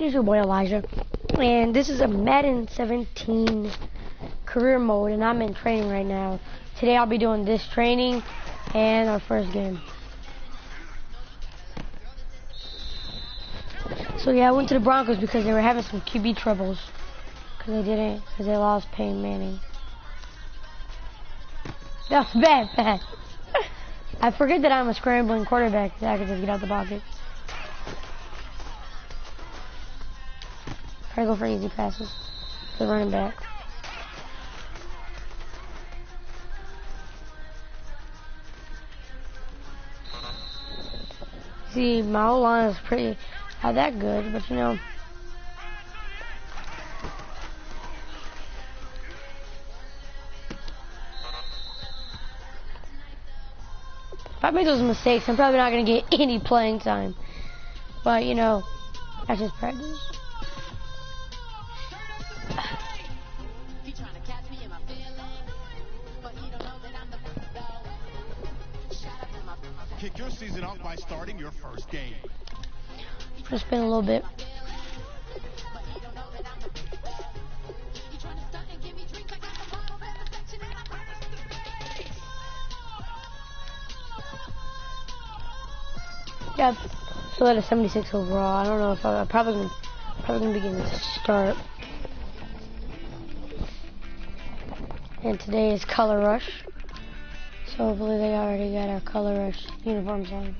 Here's your boy Elijah, and this is a Madden 17 career mode, and I'm in training right now. Today I'll be doing this training and our first game. So yeah, I went to the Broncos because they were having some QB troubles, because they lost Peyton Manning. That was bad. I forget that I'm a scrambling quarterback that I can just get out the pocket. Try to go for easy passes to the running back. See, my whole line is not that good, but you know. If I make those mistakes, I'm probably not going to get any playing time. But, you know, that's just practice. Kick your season off by starting your first game. Just spin a little bit. Yep. So at a 76 overall. I don't know if I'm probably gonna begin to start. And today is Color Rush. So hopefully they already got our Color Rush uniforms on.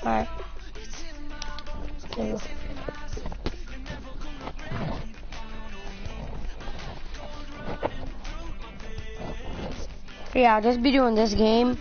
Alright. So. Yeah, I'll just be doing this game.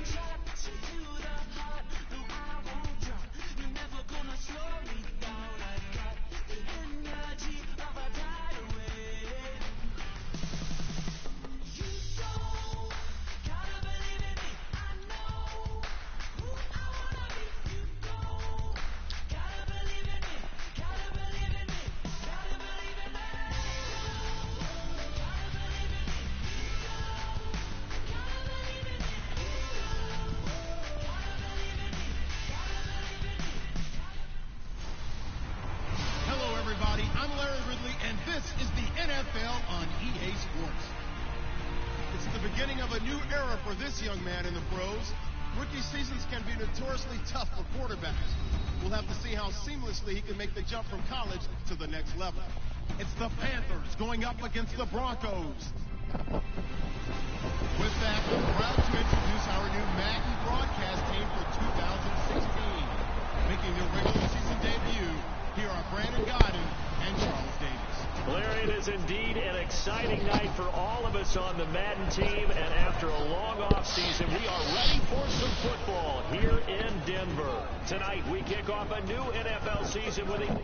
And this is the NFL on EA Sports. It's the beginning of a new era for this young man in the pros. Rookie seasons can be notoriously tough for quarterbacks. We'll have to see how seamlessly he can make the jump from college to the next level. It's the Panthers going up against the Broncos. With that, I'm proud to introduce our new Madden broadcast team for 2016. Making their regular season debut, here are Brandon Godden and Charles Davis. Larry, it is indeed an exciting night for all of us on the Madden team, and after a long offseason, we are ready for some football here in Denver. Tonight, we kick off a new NFL season with a...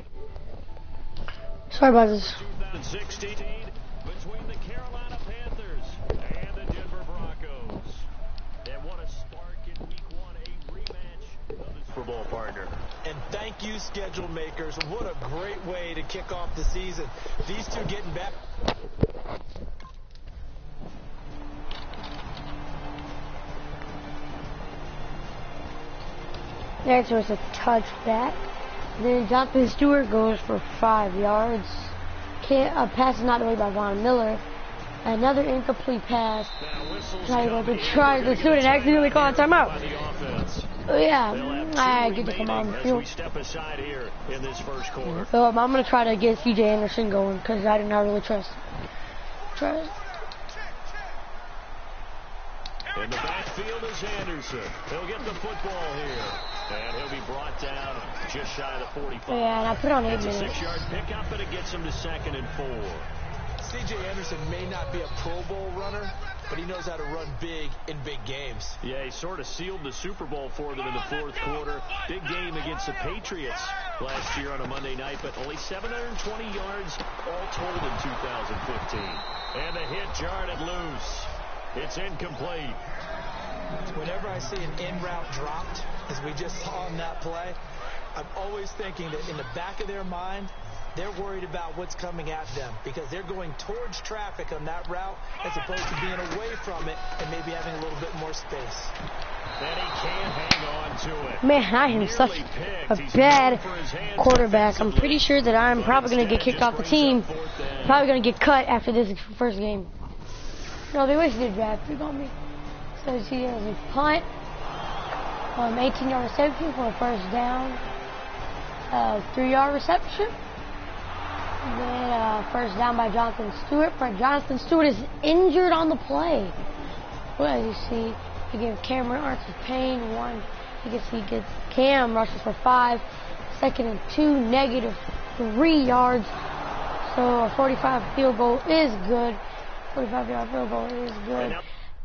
Sorry about this. 2016 between the Carolina Panthers and the Denver Broncos. And what a spark in Week 1, a rematch of the Super Bowl partner. And thank you, schedule makers. What a great way to kick off the season. These two getting back. There, so it's a touchback. Then Jonathan Stewart goes for 5 yards. A pass is not made by Von Miller. Another incomplete pass. The student accidentally called a timeout. Oh yeah, I get to come on the field. So I'm gonna try to get CJ Anderson going because I do not really trust. In the backfield is Anderson. He'll get the football here. And he'll be brought down just shy of the 45. Yeah, and I put on 8 minutes. It's a 6-yard pickup, but it gets him to 2nd and 4. C.J. Anderson may not be a Pro Bowl runner, but he knows how to run big in big games. Yeah, he sort of sealed the Super Bowl for them in the 4th quarter. Big game against the Patriots last year on a Monday night, but only 720 yards all told in 2015. And a hit jarred loose. It's incomplete. Whenever I see an in-route dropped, as we just saw in that play, I'm always thinking that in the back of their mind, They're worried about what's coming at them because they're going towards traffic on that route as opposed to being away from it and maybe having a little bit more space. And he can't hang on to it. Man, I am such a bad quarterback. I'm pretty sure that I'm probably going to get kicked off the team. Probably going to get cut after this first game. No, they wasted a draft pick on me. So he has a punt, 18-yard reception for a first down, 3-yard reception. And then first down by Jonathan Stewart. Jonathan Stewart is injured on the play. Well, as you see, he gives Cameron Arthur-Payne 1. You can see he gets Cam rushes for 5. 2nd and 2, negative 3 yards. So a 45 field goal is good. 45-yard field goal is good.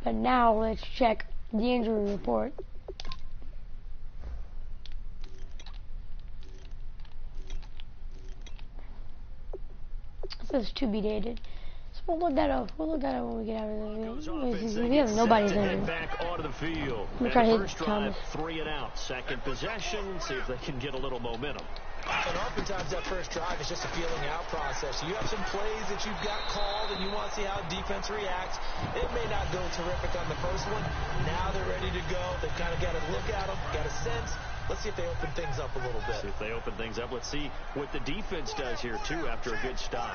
But now let's check the injury report. It says to be dated. So we'll look that up. We'll look that up when we get out of this. We have nobody's in back onto the field. I'm gonna try to hit Thomas. 3 and out. Second possession. See if they can get a little momentum. And oftentimes that first drive is just a feeling out process. You have some plays that you've got called and you want to see how defense reacts. It may not go terrific on the first one. Now they're ready to go. They've kind of got to look at them, got a sense. Let's see if they open things up a little bit. See if they open things up. Let's see what the defense does here, too, after a good stop.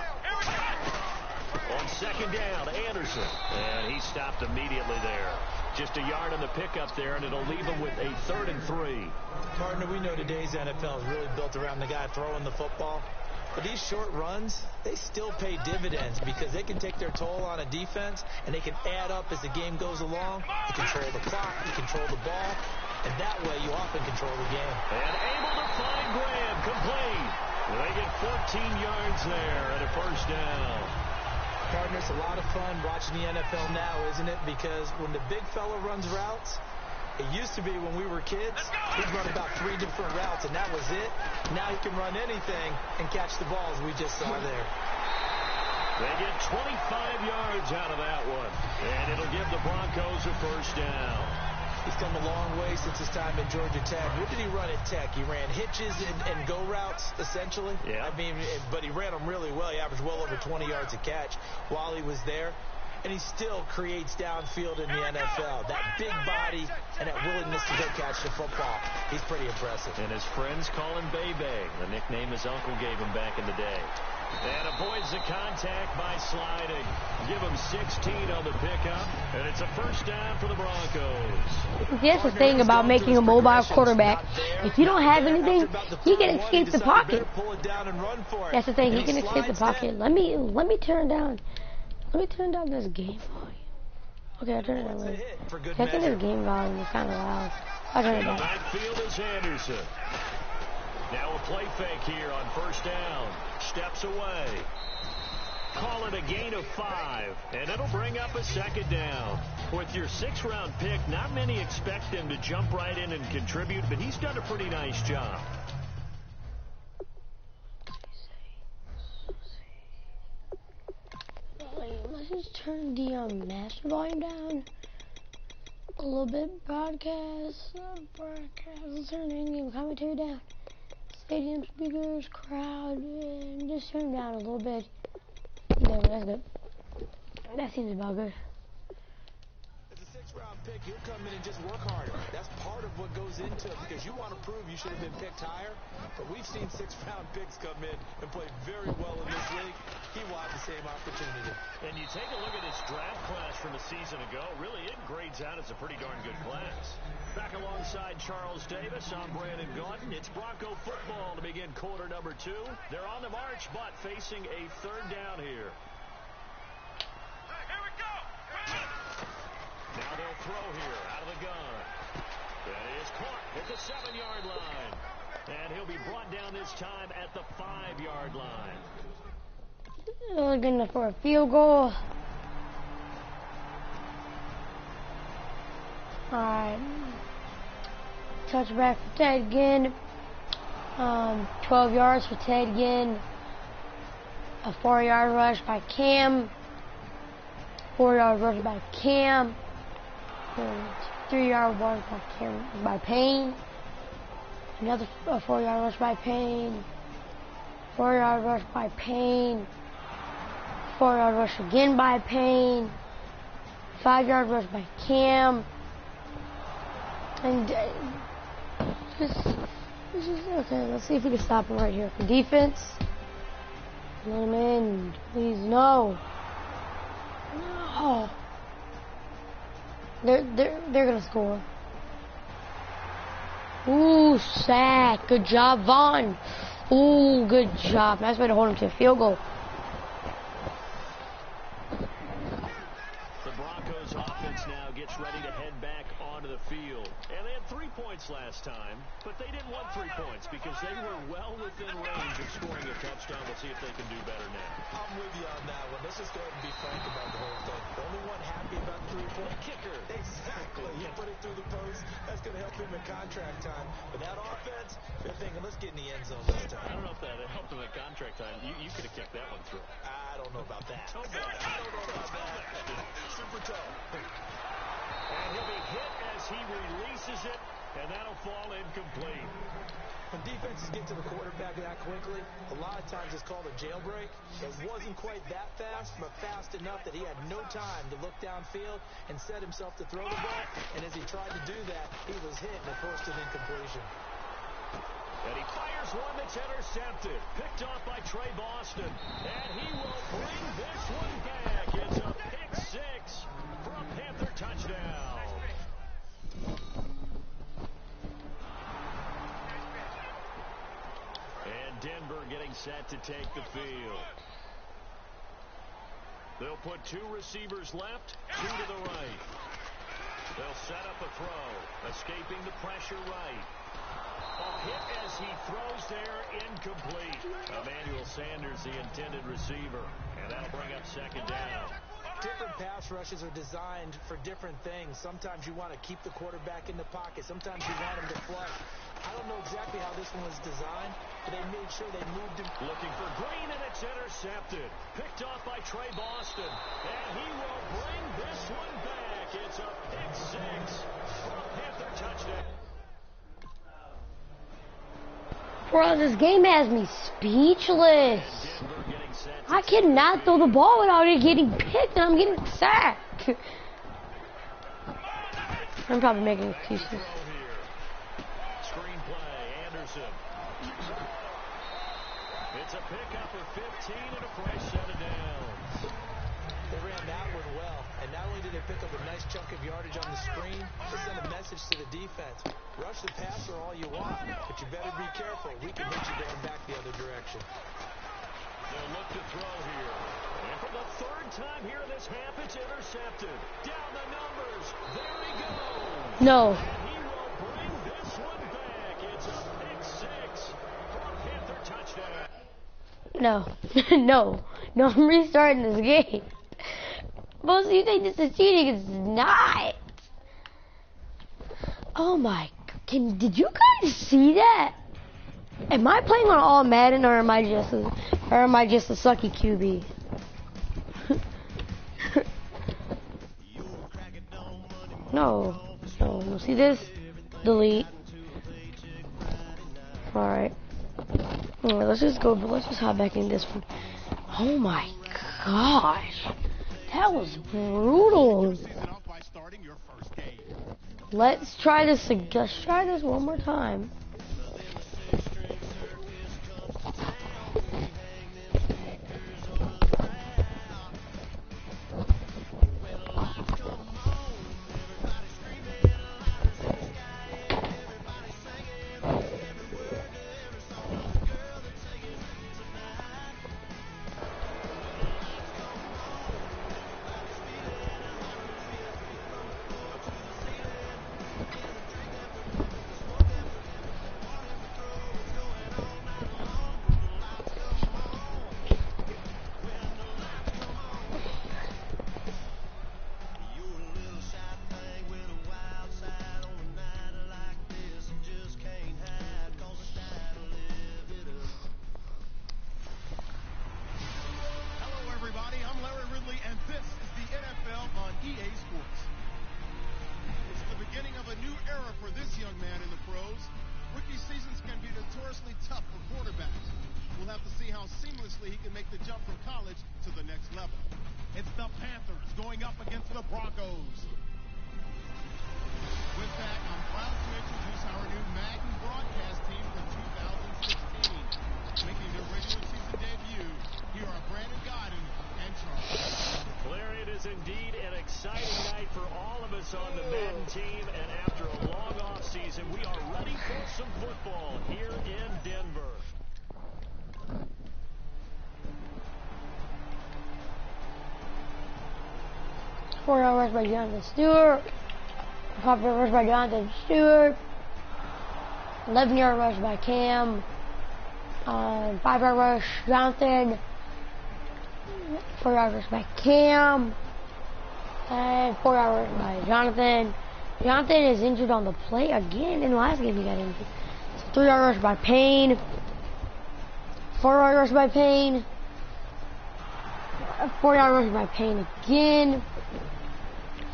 On second down, Anderson. And he stopped immediately there. Just a yard on the pickup there, and it'll leave him with a 3rd and 3. Partner, we know today's NFL is really built around the guy throwing the football. But these short runs, they still pay dividends because they can take their toll on a defense, and they can add up as the game goes along. You control the clock, you control the ball, and that way you often control the game. And able to find Graham, complete. They get 14 yards there and a first down. Partner, it's a lot of fun watching the NFL now, isn't it? Because when the big fella runs routes, it used to be when we were kids, he'd run about 3 different routes, and that was it. Now he can run anything and catch the balls we just saw there. They get 25 yards out of that one, and it'll give the Broncos a first down. He's come a long way since his time at Georgia Tech. What did he run at Tech? He ran hitches and go routes, essentially. Yeah. I mean, but he ran them really well. He averaged well over 20 yards a catch while he was there. And he still creates downfield in the NFL. That big body and that willingness to go catch the football. He's pretty impressive. And his friends call him Bebe, the nickname his uncle gave him back in the day. And avoids the contact by sliding. Give him 16 on the pickup, and it's a first down for the Broncos. That's the thing about making a mobile quarterback. If you don't have anything, he can escape the pocket. That's the thing. He can escape the pocket. Let me turn down. Let me turn down this game volume. Okay, I turn it down. I think this game volume is kind of loud. I'll turn it down. The backfield is Anderson. Now a play fake here on first down. Steps away. Call it a gain of 5, and it'll bring up a second down. With your 6th-round pick, not many expect him to jump right in and contribute, but he's done a pretty nice job. Let's just turn the master volume down a little bit. Broadcast. Let's turn the in-game commentary down. Stadium speakers, crowd, and just turn them down a little bit. There, that's good. That seems about good. As a 6th-round pick, you'll come in and just work harder. That's part of what goes into it because you want to prove you should have been picked higher. But we've seen 6th-round picks come in and play very well in this league. He will have the same opportunity. And you take a look at this draft class from a season ago. Really, it grades out as a pretty darn good class. Back alongside Charles Davis, I'm Brandon Gaudin. It's Bronco football to begin quarter number 2. They're on the march, but facing a 3rd down here. Now they'll throw here out of the gun. That is caught at the 7-yard line. And he'll be brought down this time at the 5-yard line. Looking for a field goal. Alright. Touchback for Ted Ginn. 12 yards for Ted Ginn. A 4-yard rush by Cam. 4-yard rush by Cam. 3-yard rush by Payne. Another 4-yard rush by Payne. 4-yard rush by Payne. 4-yard rush again by Payne. 5-yard rush by Cam. And okay, let's see if we can stop him right here. For defense. Let him in. Please, no. No. They're gonna score. Ooh, sack. Good job, Vaughn. Ooh, good job. Nice way to hold him to a field goal. The Broncos offense now gets ready to head back onto the field. And they had 3 points last time, but they didn't want 3 points because they were well within range of scoring a touchdown. We'll see if they can do better now. I'm with you on that one. Let's just go ahead and be frank about the whole thing. The only one happy about 3-point kicker. Exactly. You put it through the post. That's going to help him in contract time. But that offense, they're thinking, let's get in the end zone this time. I don't know if that helped him at contract time. You could have kicked that one through. I don't know about that. I don't know about that. Super tough. And he'll be hit as he releases it, and that'll fall incomplete. When defenses get to the quarterback that quickly, a lot of times it's called a jailbreak. It wasn't quite that fast, but fast enough that he had no time to look downfield and set himself to throw the ball. And as he tried to do that, he was hit and it forced an incompletion. And he fires one that's intercepted. Picked off by Trey Boston. And he will bring this one back. It's a pick six for a Panther touchdown. And Denver getting set to take the field. They'll put 2 receivers left, 2 to the right. They'll set up a throw, escaping the pressure right. A hit as he throws there, incomplete. Emmanuel Sanders, the intended receiver, and that'll bring up second down. Different pass rushes are designed for different things. Sometimes you want to keep the quarterback in the pocket. Sometimes you want him to flush. I don't know exactly how this one was designed, but they made sure they moved him. Looking for Green, and it's intercepted. Picked off by Trey Boston, and he will bring this one back. It's a pick six for a Panther touchdown. Bro, this game has me speechless. I cannot throw the ball without it getting picked, and I'm getting sacked. I'm probably making excuses. Screenplay, Anderson. It's a pickup of 15 and a fresh set of downs. They ran that one well, and not only did they pick up a nice chunk of yardage on the screen, they sent a message to the defense. Rush the passer all you want, but you better be careful. We can hit you going back the other direction. They'll look to throw here. And for the 3rd time here in this half, it's intercepted. Down the numbers. There he goes. No. And he will bring this one back. It's a pick six for a Panther touchdown. No. No, I'm restarting this game. Most of you think this is cheating. It's not. Oh my. Did you guys see that? Am I playing on all Madden, or am I just a sucky QB? No. See this? Delete. Alright. Let's just hop back in this one. Oh my gosh. That was brutal. Let's try this one more time. how seamlessly he can make the jump from college to the next level. It's the Panthers going up against the Broncos. With that, I'm proud to introduce our new Madden broadcast team for 2016. Making their regular season debut, here are Brandon Godden and Charles. Larry, it is indeed an exciting night for all of us on the Madden team, and after a long offseason, we are ready for some football here in Denver. 4-yard rush by Jonathan Stewart. 5-yard rush by Jonathan Stewart. 11-yard rush by Cam. 5-yard rush Jonathan. 4-yard rush by Cam. And 4-yard rush by Jonathan. Jonathan is injured on the play again. In the last game he got injured. So 3-yard rush by Payne. 4-yard rush by Payne. 4-yard rush by Payne again.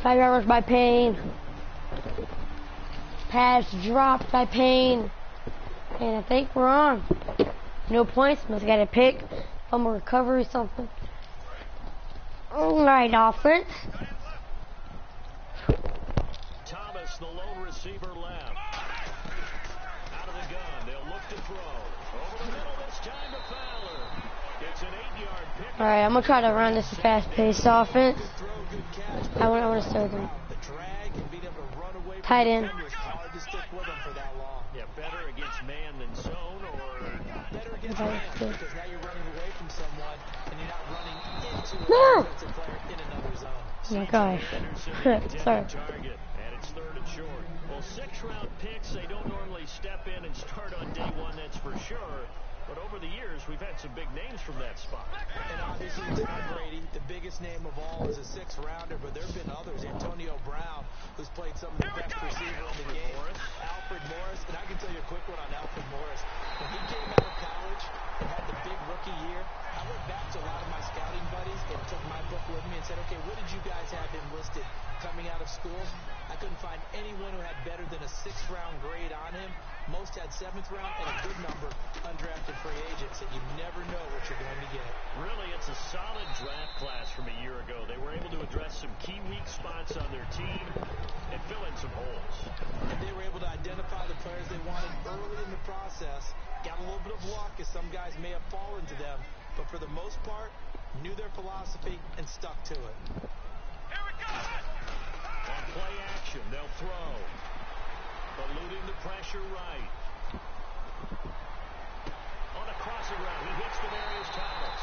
5-yard rush by Payne. Pass dropped by Payne. And I think we're on. No points. Must have got a pick. Fumble recovery, something. Alright, offense. Thomas, the lone receiver, left. Out of the gun. They'll look to throw. Over the middle this time to Fowler. It's an 8-yard pick. Alright, I'm going to try to run this fast-paced offense. I want to start them. Tight end. Yeah, better against man than zone, or better against man, because now you're running away from someone and you're not running into a defensive player in another zone. Oh my gosh. Sorry. Target, and it's 3rd and short. Well, 6-round picks, they don't normally step in and start on day one, that's for sure. But over the years, we've had some big names from that spot. And obviously, Tom Brady, the biggest name of all, is a 6th-rounder, but there have been others. Antonio Brown, who's played some of the best receivers in the game. Alfred Morris, and I can tell you a quick one on Alfred Morris. When he came out of college and had the big rookie year, I went back to a lot of my scouting buddies and took my book with me and said, okay, what did you guys have him listed coming out of school? I couldn't find anyone who had better than a 6th-round grade on him. Most had 7th round and a good number undrafted free agents, and you never know what you're going to get. Really, it's a solid draft class from a year ago. They were able to address some key weak spots on their team and fill in some holes. And they were able to identify the players they wanted early in the process. Got a little bit of luck as some guys may have fallen to them, but for the most part, knew their philosophy and stuck to it. Here we go! On play action, they'll throw. Eluding the pressure right. On a crossing route, he hits Demarius Thomas.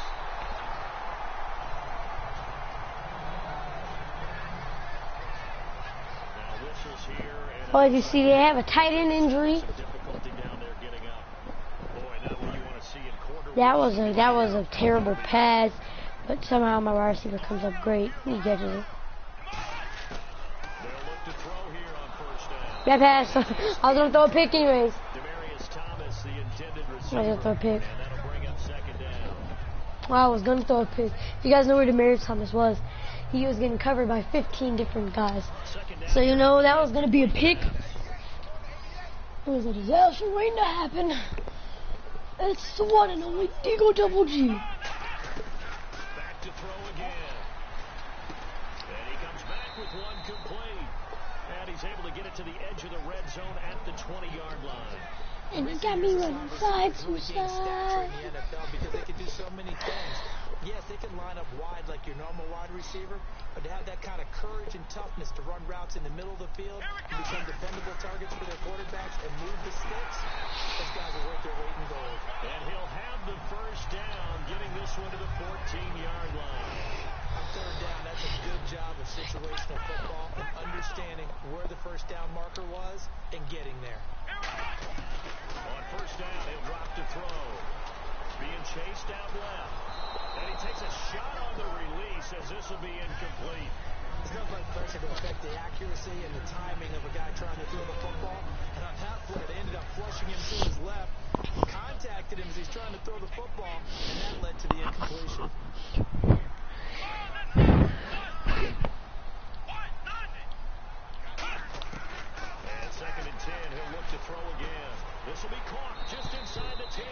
Now whistles here. And Oh, as you see, they have a tight end injury. some difficulty down there getting up. Boy, not what you want to see in quarter. That was a terrible pass, but somehow my wide receiver comes up great. He catches it. Bad pass. I was going to throw a pick anyways. Demarius Thomas, the intended receiver, I was going to throw a pick. and that'll bring up 2nd down. Well, I was going to throw a pick. If you guys know where Demarius Thomas was, he was getting covered by 15 different guys. So, you know, that was going to be a pick. It was a disaster waiting to happen. It's the one and only Eagle Double G. Back to throw again. And he comes back with one complete. And he's able to get it to the edge of the red zone at the 20-yard line. And he got me running side to Really gain stature side. in the NFL because they can do so many things. Yes, they can line up wide like your normal wide receiver, but to have that kind of courage and toughness to run routes in the middle of the field and become dependable targets for their quarterbacks and move the sticks, those guys are worth their weight in gold. And he'll have the 1st down, getting this one to the 14-yard line. On 3rd down, that's a good job of situational football and understanding where the 1st down marker was and getting there. On 1st down, he'll drop to throw. Being chased out left. And he takes a shot on the release as this will be incomplete. There's not much pressure to affect the accuracy and the timing of a guy trying to throw the football. And on that play, they ended up flushing him to his left, contacted him as he's trying to throw the football, and that led to the incompletion. And 2nd and 10, he'll look to throw again. This will be caught just inside the 10.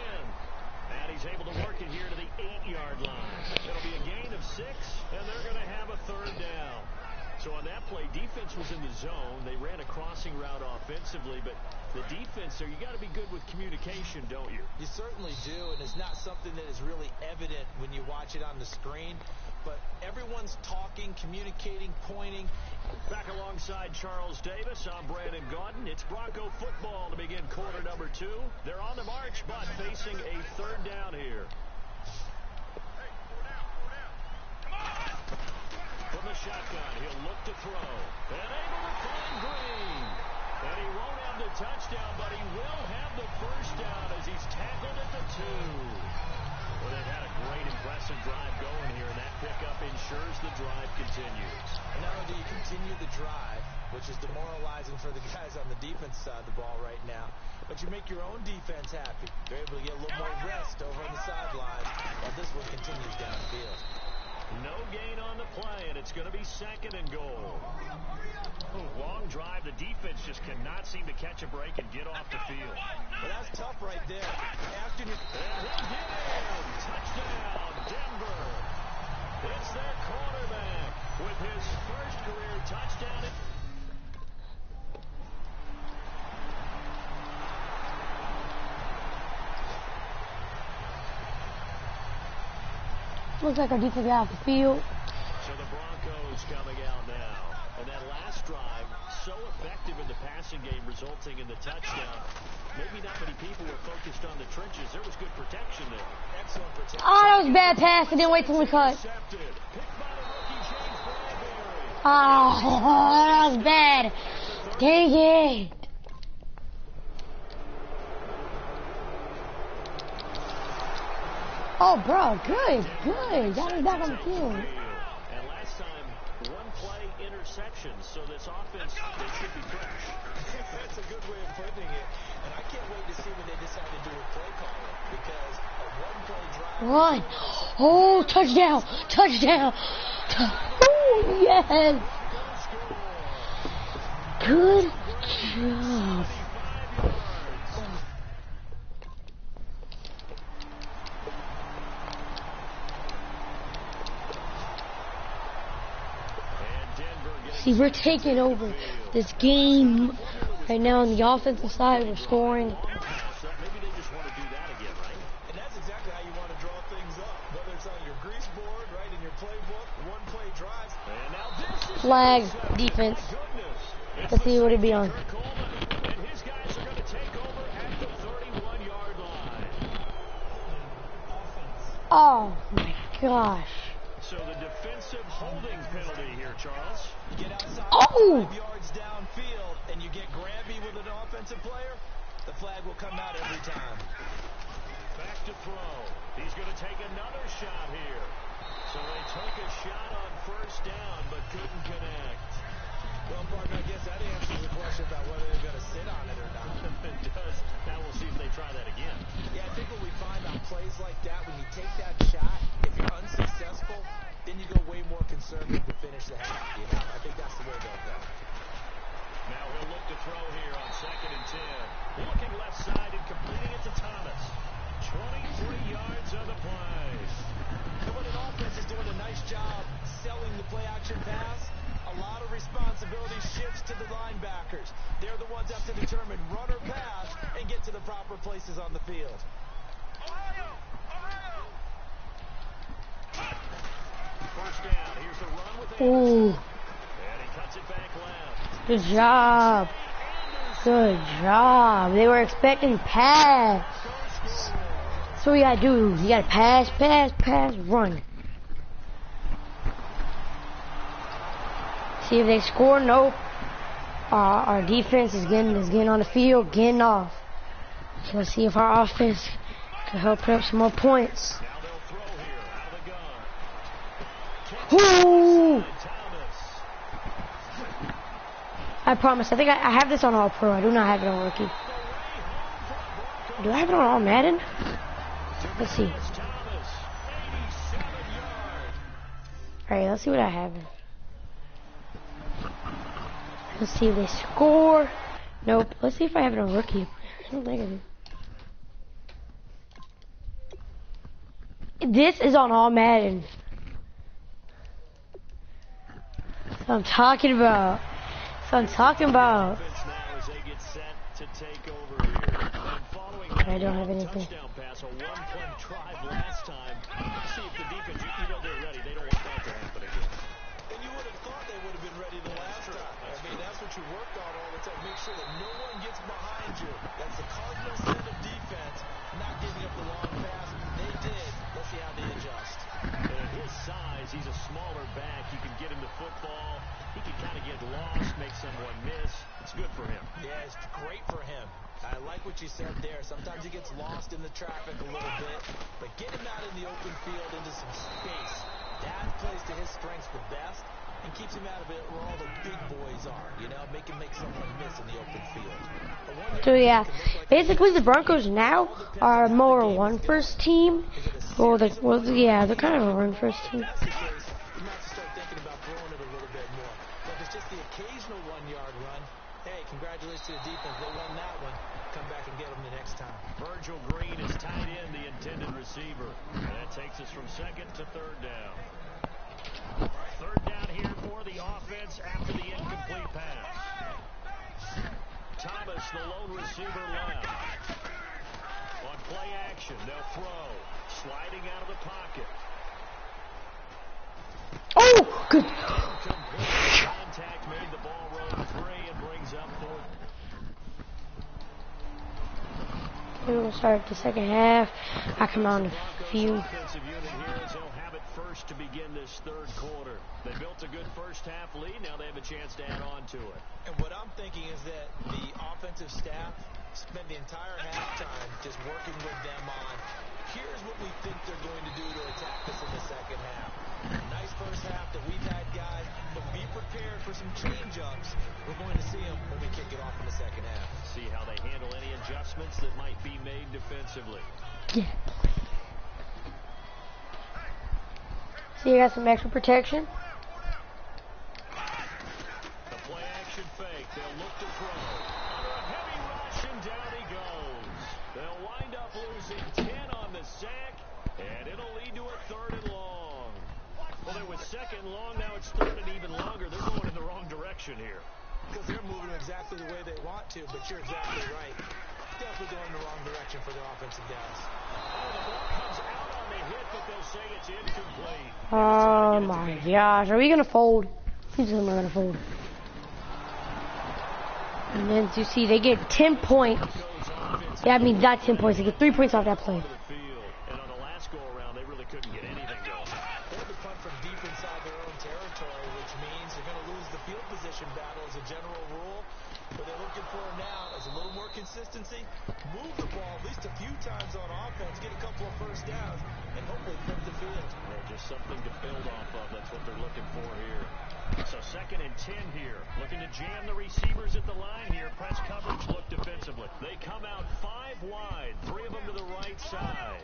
And he's able to work it here to the 8-yard line. It'll be a gain of 6, and they're going to have a 3rd down. So on that play, defense was in the zone. They ran a crossing route offensively, but the defense there, you got to be good with communication, don't you? You certainly do, and it's not something that is really evident when you watch it on the screen. But everyone's talking, communicating, pointing. Back alongside Charles Davis, I'm Brandon Gaudin. It's Bronco football to begin quarter number 2. They're on the march, but facing a 3rd down here. From the shotgun, he'll look to throw. And able to find Green. And he won't have the touchdown, but he will have the 1st down as he's tackled at the 2. Well, they've had a great, impressive drive going here, and that pickup ensures the drive continues. And not only do you continue the drive, which is demoralizing for the guys on the defense side of the ball right now, but you make your own defense happy. They're able to get a little more rest over on the sidelines while this one continues downfield. No gain on the play, and it's going to be 2nd and goal. Long drive. The defense just cannot seem to catch a break and get off the field. Well, that's tough right there. And he'll get in. Touchdown, Denver. It's their quarterback with his 1st career touchdown. Looks like our defense got off the field. So the Broncos coming out now. And that last drive, so effective in the passing game, resulting in the touchdown. Maybe not many people were focused on the trenches. There was good protection there. Excellent protection. Oh, that was a bad pass. I didn't wait till we cut. Oh, that was bad. Dang it. Oh, bro, good. Got us back on the field. And last time, 1-play interception, so this offense, they should be fresh. That's a good way of putting it. And I can't wait to see when they decide to do a play calling, because a 1-play drive... Run. Oh, touchdown. Oh, yes. Good job. See, we're taking over this game right now on the offensive side. We're scoring. Maybe they just want to do that again, right? And that's exactly how you want to draw things up, whether it's on your grease board, right, in your playbook, 1-play drives. And now this is Flag, defense. Let's see what it'd be on. And his guys are going to take over at the 31-yard line. Oh, my gosh. So the defensive holding penalty here, Charles. You get outside 5 yards downfield and you get grabby with an offensive player, the flag will come out every time. Back to throw. He's going to take another shot here. So they took a shot on 1st down but couldn't connect. Well, partner, I guess that answers the question about whether they're going to sit on it or not. It does. Now we'll see if they try that again. Yeah, I think what we find on plays like that, when you take that shot, if you're unsuccessful, then you go way more conservative to finish the half. You know, I think that's the way they'll go. Now he'll look to throw here on 2nd and 10. Looking left side and completing it to Thomas. 23 yards on the play. And when an offense is doing a nice job selling the play-action pass, a lot of responsibility shifts to the linebackers. They're the ones that have to determine run or pass and get to the proper places on the field. First down. Here's the run with Ooh. And he cuts it back left. Good job. Good job. They were expecting pass. That's what you gotta do. You gotta pass, run. See if they score. Nope. Our defense is getting on the field, getting off. So let's see if our offense can help put up some more points. Now they'll throw here out of the gun. Ooh. I promise. I think I have this on All Pro. I do not have it on Rookie. Do I have it on All Madden? Let's see. Alright, let's see what I have. Let's see if they score. Nope. Let's see if I have it on Rookie. I don't think I do. This is on all Madden. That's what I'm talking about. That's what I'm talking about. I don't have anything. Touchdown pass, a one-play drive last time. See if the defense, you know they're ready. They don't want that to happen again. And you would have thought they would have been ready the last time. I mean, that's what you worked on all the time. Make sure that no one gets behind you. That's the Cardinals' set of defense, not giving up the long pass. They did. Let's see how they adjust. And at his size, he's a smaller back. You can get him the football. He can kind of get lost, make someone miss. It's good for him. Yeah, it's great for him. I like what you said there. Sometimes he gets lost in the traffic a little bit, but get him out in the open field into some space. That plays to his strengths the best and keeps him out of it where all the big boys are, you know, make him make someone miss in the open field. So yeah, basically the Broncos now are more a run-first team. Well, yeah, they're kind of a run-first team. If that's the case, you might have to start thinking about throwing it a little bit more. But if it's just the occasional 1-yard run, hey, congratulations to the defense. They won that one. Come back and get them the next time. Virgil Green is tied in, the intended receiver. And that takes us from second to third down. Third down here for the offense after the incomplete pass. Thomas, the lone receiver left. On play action, they'll throw. Sliding out of the pocket. Oh, good. Contact made the ball roll free and brings up fourth. We'll start the second half. I come on a few. Offensive unit here as they'll have it first to begin this third quarter. They built a good first half lead. Now they have a chance to add on to it. And what I'm thinking is that the offensive staff spent the entire halftime just working with them on, here's what we think they're going to do to attack us in the second half. Nice first half that we've had, guys, but be prepared for some change-ups. We're going to see them when we kick it off in the second half. See how they handle any adjustments that might be made defensively. Yeah. So you got some extra protection. The play action fake. They'll look to throw. Under a heavy rush and down he goes. They'll wind up losing 10 on the sack, and it'll lead to a third and long. Well, there was second long. Now it's third and even longer. They're going in the wrong direction here. Because they're moving exactly the way they want to, but you're exactly right. Definitely going in the wrong direction for their offensive guys. Oh, the ball comes out on the hit, but they'll say it's incomplete. Oh my gosh, are we gonna fold? Who's gonna fold? And then you see they get 10 points. Yeah, I mean not 10 points. They get 3 points off that play. And on the last go around, they really couldn't get anything going. They had to punt from deep inside their own territory, which means they're going to lose the field position battle as a general rule. What they're looking for now is a little more consistency, move the ball at least a few times on offense, get a couple of first downs, and hopefully flip the field. Well, just something to build off of. That's what they're looking for here. So second and 10 here. Looking to jam the receivers at the line here. Press coverage, look defensively. They come out 5 wide, 3 of them to the right side.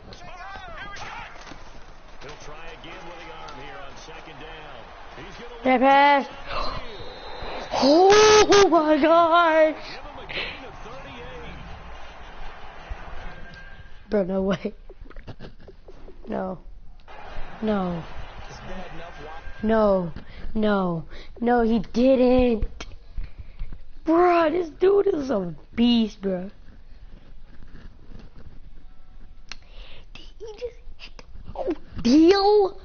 He'll try again with the arm here on second down. He's going to pass. Oh my God. give him a gain of 38. Bro, no way. No. No. It's bad enough. No. No. No, he didn't. Bro, this dude is a beast, bro. He just hit the Odell?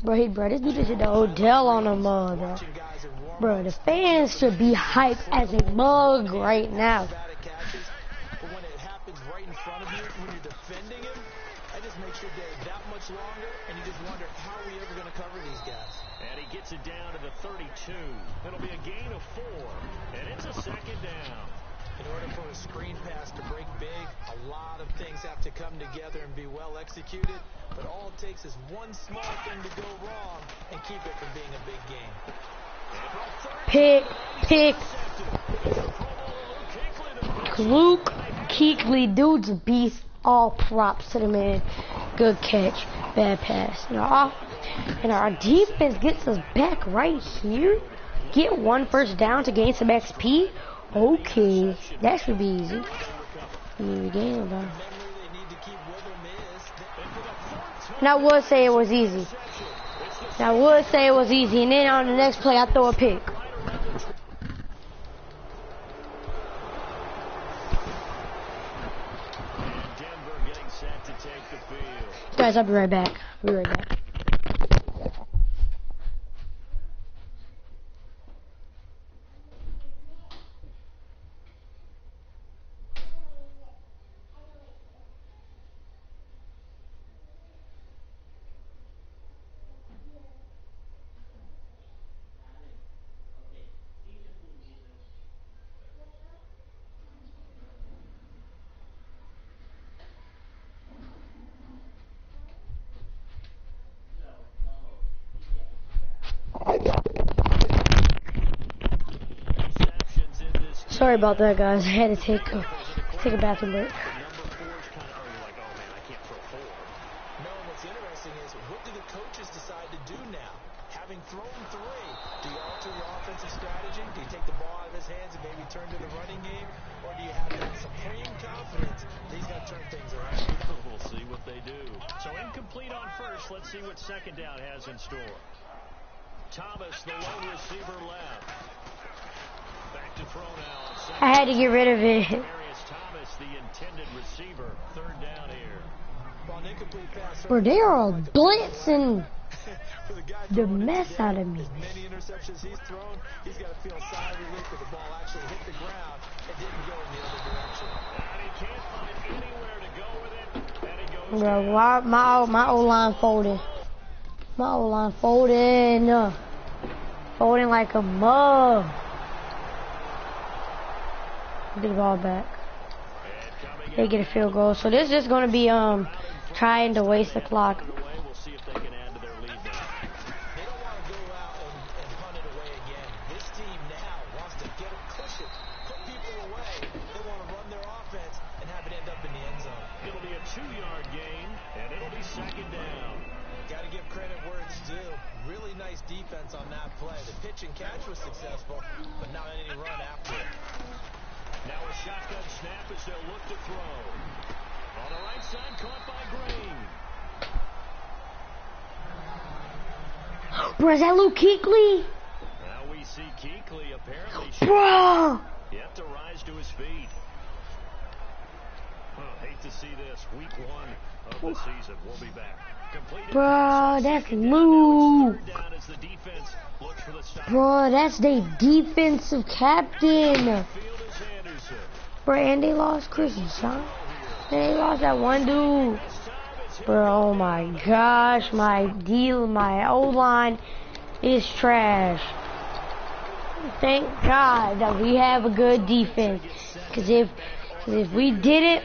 Bro, this dude just hit the Odell on him, bro. Bro, the fans should be hyped as a mug right now. But when it happens right in front of you, when you're defending him, that just makes your day that much longer, and you just wonder, how are we ever going to cover these guys? And he gets it down to the 32. It'll be a gain of 4, and it's a second down. In order for a screen pass to break big, a lot of things have to come together and be well executed, but all it takes is one small thing to go wrong and keep it from being a big game. Pick. Luke Kuechly, dude's a beast. All props to the man. Good catch. Bad pass. And our defense gets us back right here. Get 1 first down to gain some XP. Okay. That should be easy. I mean, we gain about. And I would say it was easy. And I would say it was easy. And then on the next play, I throw a pick. Guys, I'll be right back. I'll be right back. Sorry about that, guys. I had to take a bathroom break. No, what's interesting is, what do the coaches decide to do now? Having thrown 3, do you alter your offensive strategy? Do you take the ball out of his hands and maybe turn to the running game? Or do you have that supreme confidence that he's going to turn things around? We'll see what they do. So incomplete on first. Let's see what second down has in store. Thomas, the lone receiver left. Back to throw now. I had to get rid of it. Thomas, the intended receiver. Third down here. Bro, they are blitzing the mess out of me. As many interceptions he's thrown, he's got to feel sigh of relief that the ball actually hit the ground and didn't go in the other direction. And he can't find anywhere to go with it. And he goes Bro, my O-line folded. My O-line folding. Folding like a mug. Get the ball back. They get a field goal. So this is going to be trying to waste the clock. We'll see if they can add to their lead now. They don't want to go out and hunt it away again. This team now wants to get a cushion, put people away. They want to run their offense and have it end up in the end zone. It'll be a 2-yard gain, and it'll be second down. Got to give credit where it's due. Really nice defense on that play. The pitch and catch was successful, but not any run after it. Now a shotgun snap as they'll look to throw. On the right side, caught by Green. Bro, is that Luke Kuechly? Now we see Kuechly apparently. Bro! Yet to rise to his feet. Hate to see this. Week 1 of the season. We'll be back. Bro, that's Luke. Bro, that's their defensive captain. Bro, and they lost Christian, son. And they lost that one dude. Bro, oh my gosh, my O-line is trash. Thank God that we have a good defense. Because if we didn't,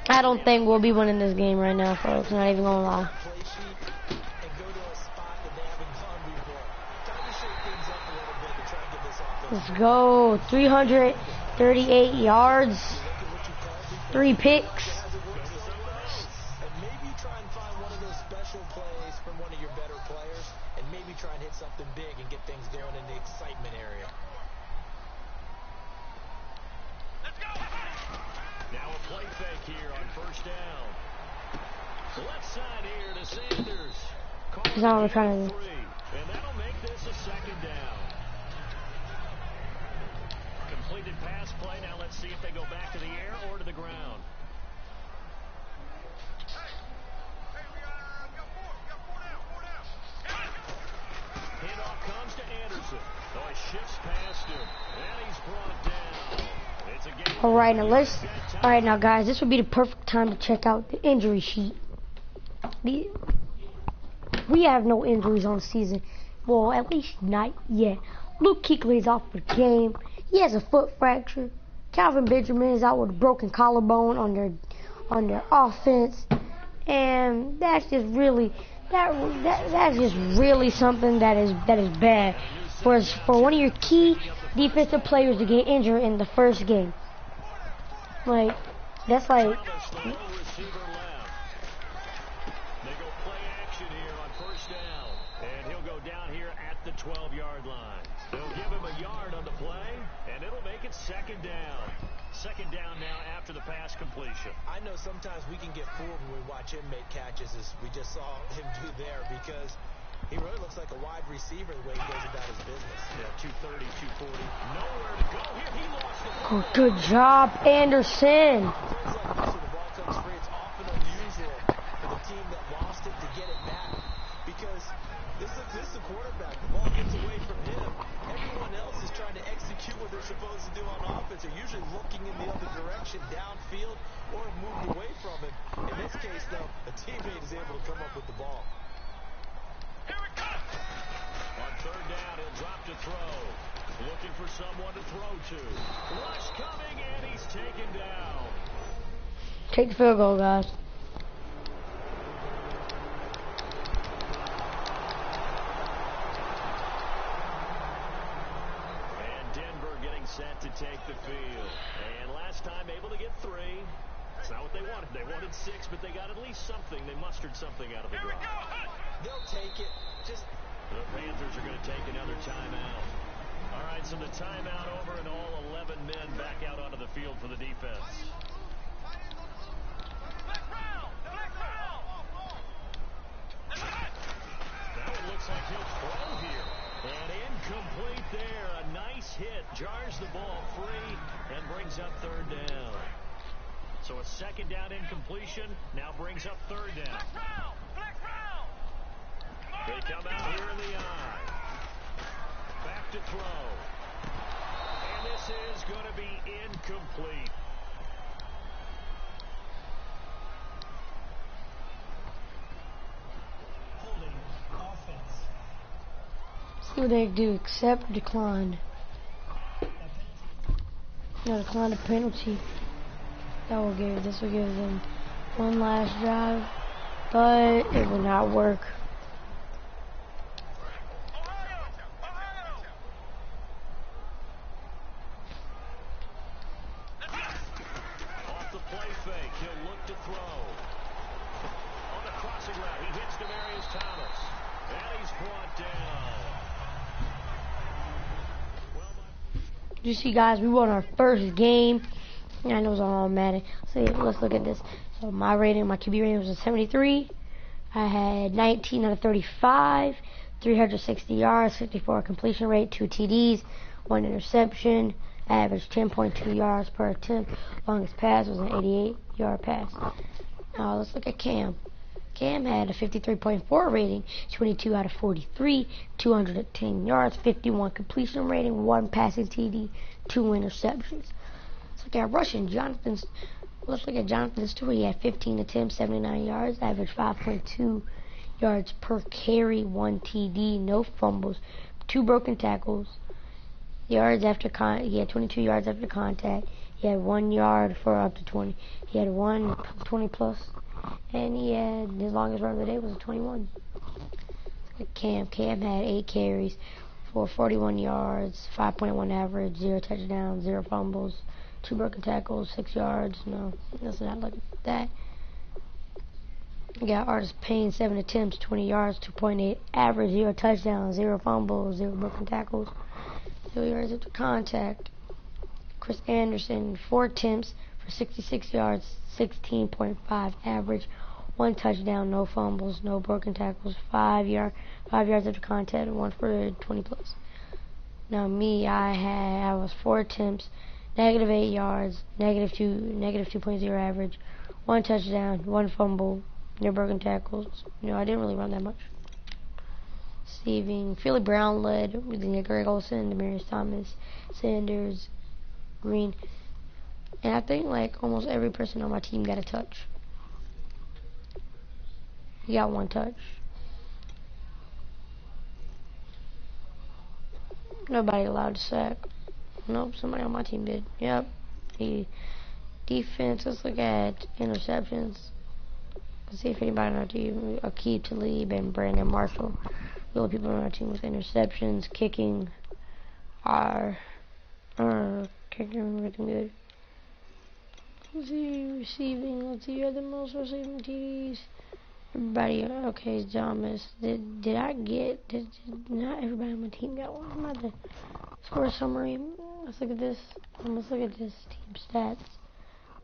I don't think we'll be winning this game right now, folks. I'm not even gonna lie. Let's go. 338 yards. 3 picks. And maybe try and find one of those special plays from one of your better players, and maybe try and hit something big and get things going in the excitement area. Let's go. Now a play fake here on first down. Left side here to Sanders. That's not what we're trying to do. And that'll make this a second down. Completed pass play. Now let's see if they go back to the air or to the ground. Handoff comes to Anderson. Oh, he shifts past him. And he's brought down. It's a game. All right, now guys, this would be the perfect time to check out the injury sheet. We have no injuries on the season. Well, at least not yet. Luke Kuechly is off the game. He has a foot fracture. Calvin Benjamin is out with a broken collarbone on their offense, and that's just really that's just really something that is bad for one of your key defensive players to get injured in the first game. action here on first down. And he'll go down here at the 12-yard line. They'll give him a yard on the play, and it'll make it second down. Second down now after the pass completion. I know sometimes we can get fooled when we watch him make catches, as we just saw him do there, because he really looks like a wide receiver the way he goes about his business. Yeah, 230, 240. Nowhere to go here. He lost the ball. Oh, good job, Anderson. Plays like this when the ball comes free, it's often unusual for the team that lost it to get it back, because this is the quarterback. The ball gets away from him. Everyone else is trying to execute what they're supposed to do on offense. They're usually looking in the other direction, downfield, or have moved away from him. In this case, though, a teammate is able to come up with the ball. Here it comes. On third down, he'll drop to throw. Looking for someone to throw to. Rush coming, and he's taken down. Take the field goal, guys. Set to take the field. And last time able to get 3. It's not what they wanted. They wanted 6, but they got at least something. They mustered something out of the drive. They'll take it. The Panthers are going to take another timeout. All right, so the timeout over and all 11 men back out onto the field for the defense. Now it looks like he'll throw here. And incomplete there. A nice hit. Jars the ball free and brings up third down. So a second down incompletion now brings up third down. They come out here in the eye. Back to throw. And this is going to be incomplete. Holding offense. See what they do. Accept, decline. No, decline the penalty. This will give them one last drive, but it will not work. Off the play fake, he'll look to throw. On the crossing route, he hits Demarius Thomas. And he's brought down. You see, guys, we won our first game. I know it's all Madden. So let's look at this. So my QB rating was a 73. I had 19 out of 35, 360 yards, 54 completion rate, 2 TDs, 1 interception, average 10.2 yards per attempt. Longest pass was an 88-yard pass. Now let's look at Cam. Cam had a 53.4 rating, 22 out of 43, 210 yards, 51 completion rating, 1 passing TD, 2 interceptions. Let's look at rushing. Let's look at Jonathan Stewart. He had 15 attempts, 79 yards, average 5.2 yards per carry, 1 TD, no fumbles, 2 broken tackles. He had 22 yards after contact. He had 1 yard for up to 20. He had 1 20 plus. And his longest run of the day was a 21. Cam had 8 carries for 41 yards, 5.1 average, 0 touchdowns, 0 fumbles, 2 broken tackles, 6 yards. No, let's not look at that. We got Artis Payne, 7 attempts, 20 yards, 2.8 average, 0 touchdowns, 0 fumbles, 0 broken tackles, 0 yards after contact. Chris Anderson, 4 attempts for 66 yards, 16.5 average, 1 touchdown, no fumbles, no broken tackles, 5 yards after contact, 1 for 20 plus. Now I was 4 attempts, negative 8 yards, negative 2.0 average, 1 touchdown, 1 fumble, no broken tackles. I didn't really run that much. Receiving, Philly Brown led with Greg Olsen, Demarius Thomas, Sanders, Green. And I think almost every person on my team got a touch. He got 1 touch. Nobody allowed to sack. Nope, somebody on my team did. Yep. Defense, let's look at interceptions. Let's see if anybody on our team, Akeem Talib and Brandon Marshall. The only people on our team with interceptions. Kicking kicking everything good. Let's see, receiving. Let's see, who had the most receiving TDs. Everybody, okay, Thomas. Did not everybody on my team got one? I'm at the score summary. Let's look at this. Let's look at this team stats.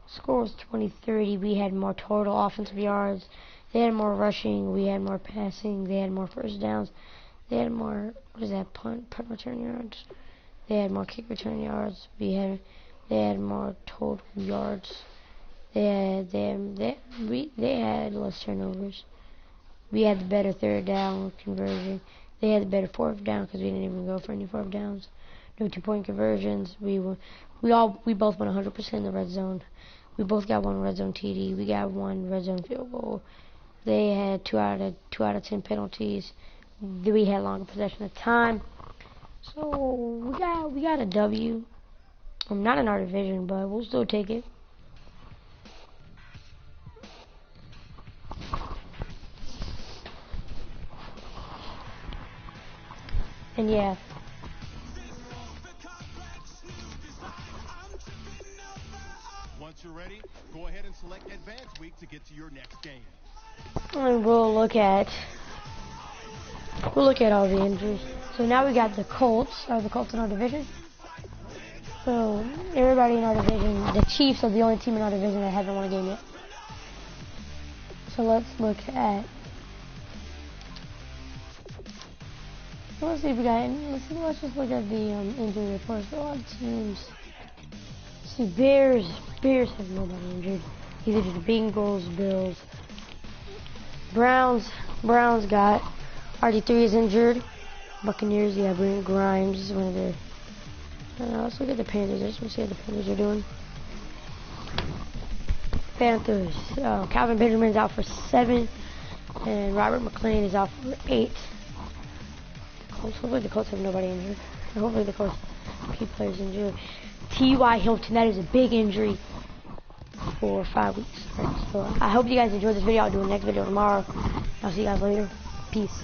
Score was 20-30. We had more total offensive yards. They had more rushing. We had more passing. They had more first downs. They had more, what is that, punt return yards. They had more kick return yards. They had more total yards. They had less turnovers. We had the better third down conversion. They had the better fourth down because we didn't even go for any fourth downs. No 2-point conversions. We both went 100% in the red zone. We both got one red zone TD. We got one red zone field goal. They had 2 out of 10 penalties. We had longer possession of time. So we got a W. Not in our division, but we'll still take it. And yeah. Once you're ready, go ahead and select Advanced Week to get to your next game. And we'll look at all the injuries. So now we got the Colts in our division. So everybody in our division, the Chiefs are the only team in our division that hasn't won a game yet. So let's look at. Let's see if we got. Let's just look at the injury reports for a lot of teams. Let's see, Bears have nobody injured. Either the Bengals, Bills, Browns got RG3 is injured. Buccaneers, yeah, Brent Grimes is one of their. Let's look at the Panthers. I just want to see how the Panthers are doing. Panthers. Calvin Benjamin's out for 7, and Robert McClain is out for 8. Hopefully the Colts have nobody injured. Hopefully the Colts keep players injured. T.Y. Hilton, that is a big injury for 5 weeks. Right, so I hope you guys enjoyed this video. I'll do a next video tomorrow. I'll see you guys later. Peace.